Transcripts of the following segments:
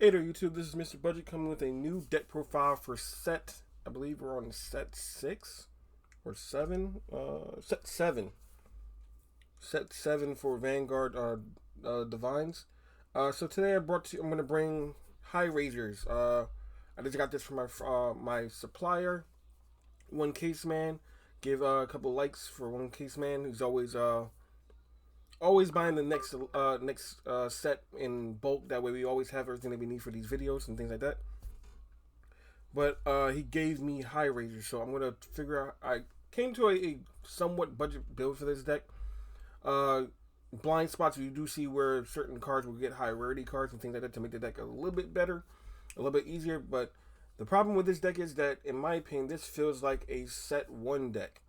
Hey there, YouTube. This is Mr. Budget coming with a new deck profile for set. I believe we're on set 6 or 7. Set 7. Set 7 for Vanguard Divines. So today I'm going to bring High Razors. I just got this from my supplier, One Case Man. Give a couple likes for One Case Man. He's always buying the next set in bulk. That way we always have everything that we need for these videos and things like that. But he gave me High Razors, so I'm gonna figure out. I came to a somewhat budget build for this deck. Blind spots you do see where certain cards will get high rarity cards and things like that to make the deck a little bit better, a little bit easier. But the problem with this deck is that, in my opinion, this feels like a set 1 deck.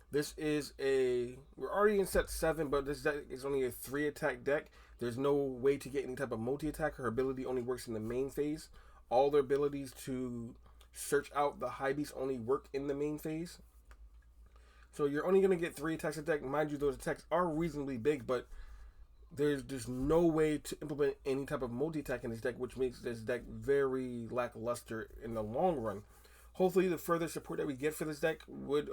We're already in set 7, but this deck is only a 3 attack deck. There's no way to get any type of multi attack. Her ability only works in the main phase. All their abilities to search out the high beast only work in the main phase. So you're only going to get 3 attacks a deck. Mind you, those attacks are reasonably big, but there's no way to implement any type of multi attack in this deck, which makes this deck very lackluster in the long run. Hopefully, the further support that we get for this deck would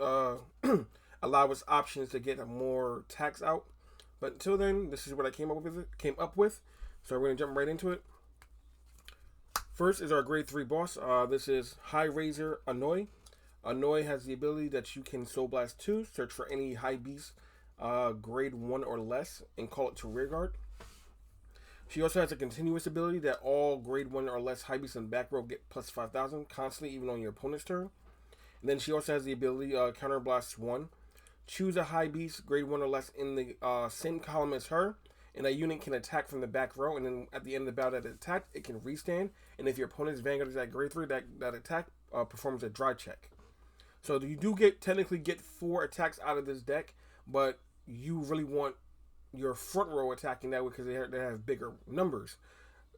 allow us options to get more attacks out. But until then, this is what I came up with. So we're gonna jump right into it. First is our grade 3 boss. This is High Razor Annoy. Annoy has the ability that you can Soul Blast 2, search for any high beast grade 1 or less, and call it to rearguard. She also has a continuous ability that all grade 1 or less high beasts in the back row get plus 5,000 constantly, even on your opponent's turn. And then she also has the ability Counter Blast 1. Choose a high beast grade 1 or less in the same column as her, and that unit can attack from the back row. And then at the end of the battle that it attacked, it can restand. And if your opponent's Vanguard is at grade 3, that attack performs a dry check. So you do technically get 4 attacks out of this deck, but you really want your front row attacking that way because they have bigger numbers.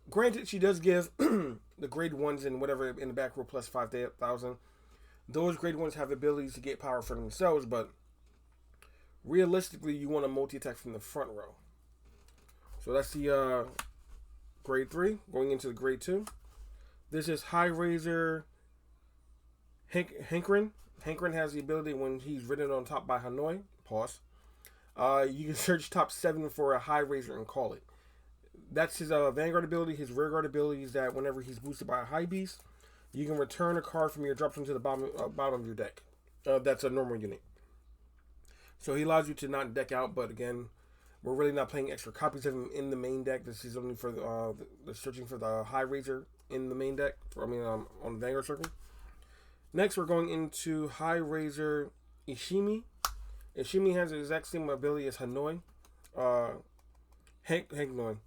Granted, she does give the grade 1s and whatever in the back row plus 5,000. Those grade 1s have abilities to get power for themselves, but realistically, you want a multi-attack from the front row. So that's the grade 3. Going into the grade 2. This is High Razor Hankrin. Hankrin has the ability when he's ridden on top by Hanoi. Pause. You can search top 7 for a High Razor and call it. That's his Vanguard ability. His Rearguard ability is that whenever he's boosted by a High Beast, you can return a card from your drop zone to the bottom of your deck. That's a normal unit. So he allows you to not deck out, but again, we're really not playing extra copies of him in the main deck. This is only for the searching for the High Razor in the main deck. On the Vanguard circle. Next, we're going into High Razor Ishimi. Ishimi has the exact same ability as Hanoi. Hanoi.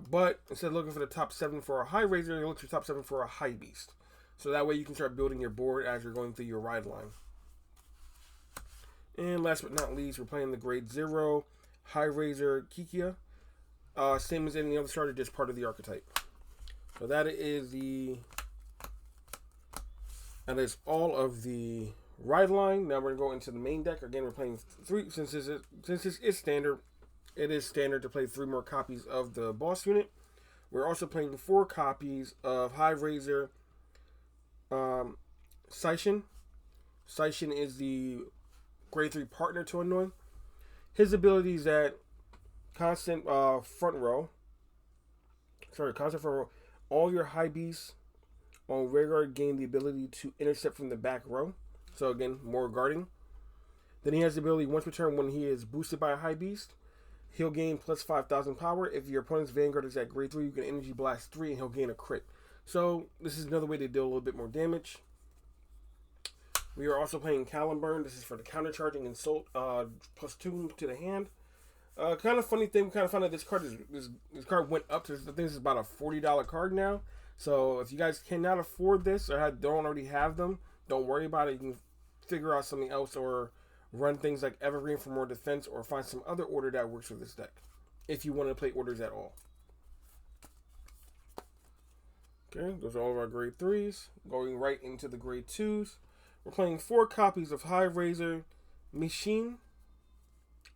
But instead of looking for the top 7 for a High Razor, you look for top 7 for a High Beast. So that way you can start building your board as you're going through your ride line. And last but not least, we're playing the grade 0 High Razor Kikia. Same as any other starter, just part of the archetype. So that is all of the ride line. Now we're going to go into the main deck. Again, we're playing 3, since this is standard, it is standard to play 3 more copies of the boss unit. We're also playing 4 copies of High Razor Saishin. Saishin is the grade 3 partner to Annoy. His ability is that constant front row. All your high beasts on rearguard gain the ability to intercept from the back row. So again, more guarding. Then he has the ability once per turn when he is boosted by a high beast, he'll gain plus 5,000 power. If your opponent's Vanguard is at grade 3, you can energy blast 3 and he'll gain a crit. So this is another way to deal a little bit more damage. We are also playing Caliburn. This is for the counter charging insult plus 2 to the hand. Kind of funny thing, we kind of found out this card went up to, I think this is about a $40 card now. So if you guys cannot afford this or don't already have them, don't worry about it. You can figure out something else or run things like Evergreen for more defense or find some other order that works for this deck if you want to play orders at all. Okay, those are all of our grade 3s. Going right into the grade 2s. We're playing 4 copies of High Razor Machine,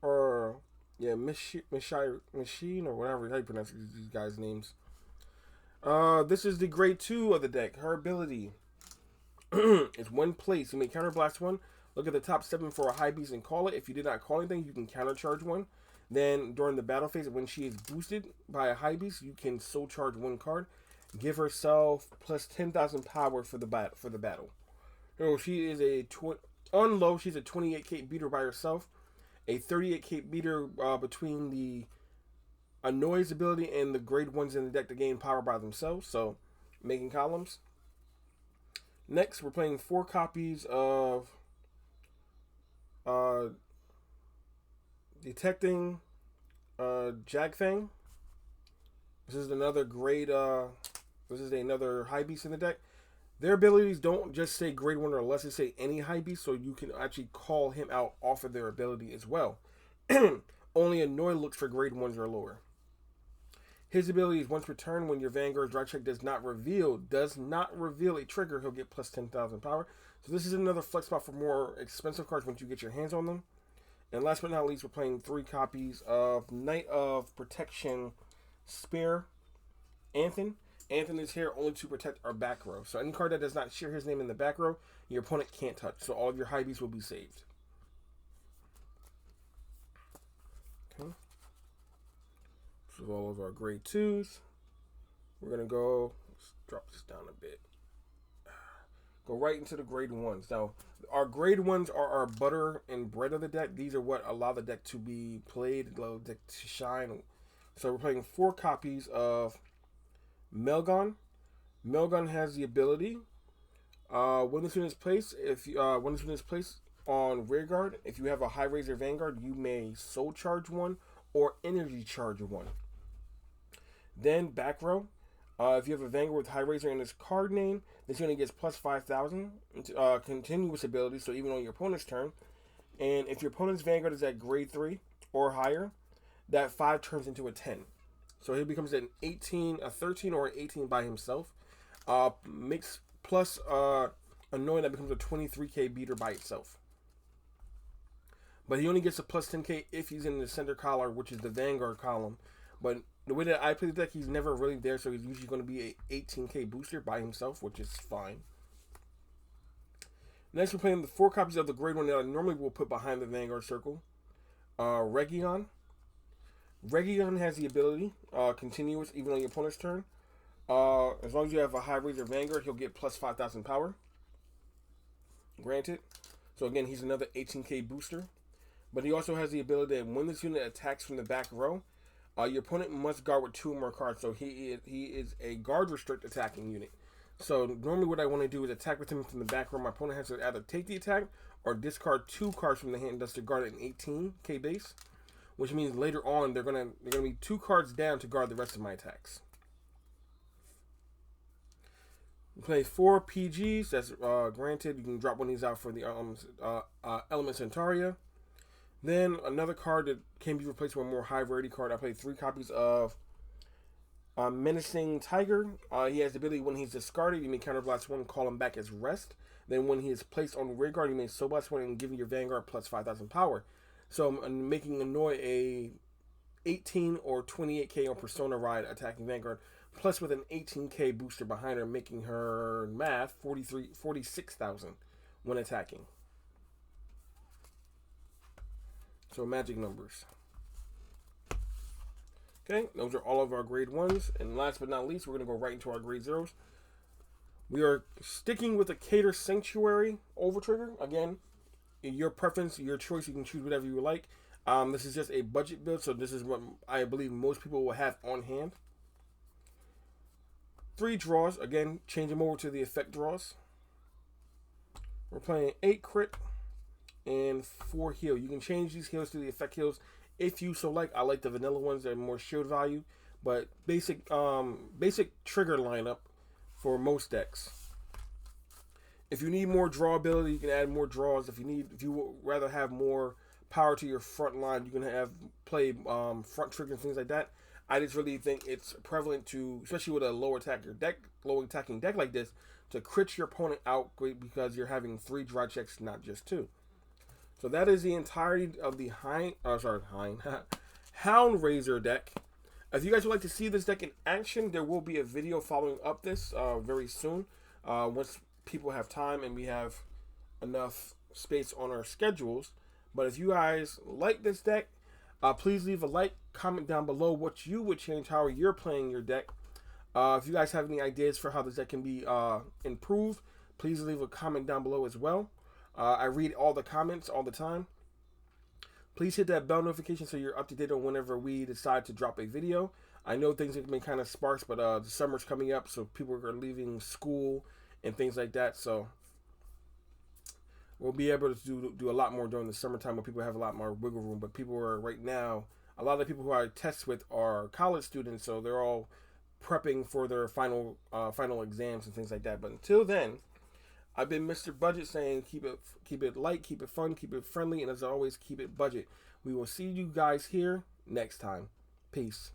or Machine or whatever how you pronounce these guys' names. This is the grade 2 of the deck. Her ability is one place. You may counterblast one. Look at the top 7 for a high beast and call it. If you did not call anything, you can countercharge one. Then during the battle phase, when she is boosted by a high beast, you can soul charge one card. Give herself plus 10,000 power for the battle. So she is on low. She's a 28k beater by herself. A 38k beater between the Annoy's ability and the grade 1s in the deck to gain power by themselves. So making columns. Next, we're playing 4 copies of Detecting Jagfang. This is another grade. This is another high beast in the deck. Their abilities don't just say grade 1 or less; they say any high beast, so you can actually call him out off of their ability as well. Only Annoy looks for grade 1s or lower. His ability is once returned when your Vanguard's right check does not reveal a trigger, he'll get plus 10,000 power. So this is another flex spot for more expensive cards once you get your hands on them. And last but not least, we're playing 3 copies of Knight of Protection Spear Anthem. Anthem is here only to protect our back row. So any card that does not share his name in the back row, your opponent can't touch. So all of your high beasts will be saved. Okay. So all of our grade 2s. We're going to go, let's drop this down a bit. Go right into the grade 1s. Now, our grade 1s are our butter and bread of the deck. These are what allow the deck to be played, allow the deck to shine. So we're playing 4 copies of Melgon. Melgon has the ability, when this unit is placed, when this unit is placed on rearguard, if you have a high razor Vanguard, you may soul charge one or energy charge one. Then back row, if you have a Vanguard with high razor in its card name, this unit gets plus 5,000 continuous ability, so even on your opponent's turn. And if your opponent's Vanguard is at grade 3 or higher, that 5 turns into a 10. So he becomes an 18, a 13, or an 18 by himself. Makes plus Annoying that becomes a 23k beater by itself. But he only gets a plus 10k if he's in the center collar, which is the Vanguard column. But the way that I play the deck, he's never really there, so he's usually going to be a 18k booster by himself, which is fine. Next, we're playing the 4 copies of the grade 1 that I normally will put behind the Vanguard circle. Region. Region has the ability, continuous even on your opponent's turn. As long as you have a high razor Vanguard, he'll get plus 5,000 power. Granted. So again, he's another 18k booster. But he also has the ability that when this unit attacks from the back row, your opponent must guard with 2 or more cards. So he is a guard restrict attacking unit. So normally what I want to do is attack with him from the back row. My opponent has to either take the attack or discard 2 cards from the hand, thus to guard an 18k base. Which means later on they're gonna be 2 cards down to guard the rest of my attacks. We play 4 PGs. That's granted. You can drop one of these out for the Element Centaria. Then another card that can be replaced with a more high rarity card. I played 3 copies of Menacing Tiger. He has the ability when he's discarded, you may counterblast one, call him back as rest. Then when he is placed on rearguard, you may soul blast one and give your Vanguard plus 5,000 power. So I'm making Annoy a 18 or 28k on Persona Ride attacking Vanguard, plus with an 18k booster behind her, making her math 46,000 when attacking. So magic numbers. Okay, those are all of our grade 1s. And last but not least, we're going to go right into our grade 0s. We are sticking with the Cater Sanctuary Overtrigger. Again, your preference, your choice, you can choose whatever you like. This is just a budget build, so this is what I believe most people will have on hand. 3 draws. Again, change them over to the effect draws. We're playing 8 crit and 4 heal. You can change these heals to the effect heals if you so like. I like the vanilla ones that are more shield value, but basic trigger lineup for most decks. If you need more draw ability, you can add more draws. If you would rather have more power to your front line, you can play front trigger and things like that. I just really think it's prevalent to, especially with a low attacking deck like this, to crit your opponent out because you're having 3 dry checks, not just 2. So that is the entirety of the Hound Razor deck. If you guys would like to see this deck in action, there will be a video following up this very soon. Once people have time and we have enough space on our schedules. But if you guys like this deck, please leave a like, comment down below what you would change, how you're playing your deck. If you guys have any ideas for how this deck can be improved, please leave a comment down below as well. I read all the comments all the time. Please hit that bell notification so you're up to date on whenever we decide to drop a video. I know things have been kind of sparse, but the summer's coming up, so people are leaving school and things like that. So we'll be able to do a lot more during the summertime when people have a lot more wiggle room. But people are right now, a lot of the people who I test with are college students, so they're all prepping for their final exams and things like that. But until then, I've been Mr. Budget saying keep it light, keep it fun, keep it friendly, and as always, keep it budget. We will see you guys here next time. Peace.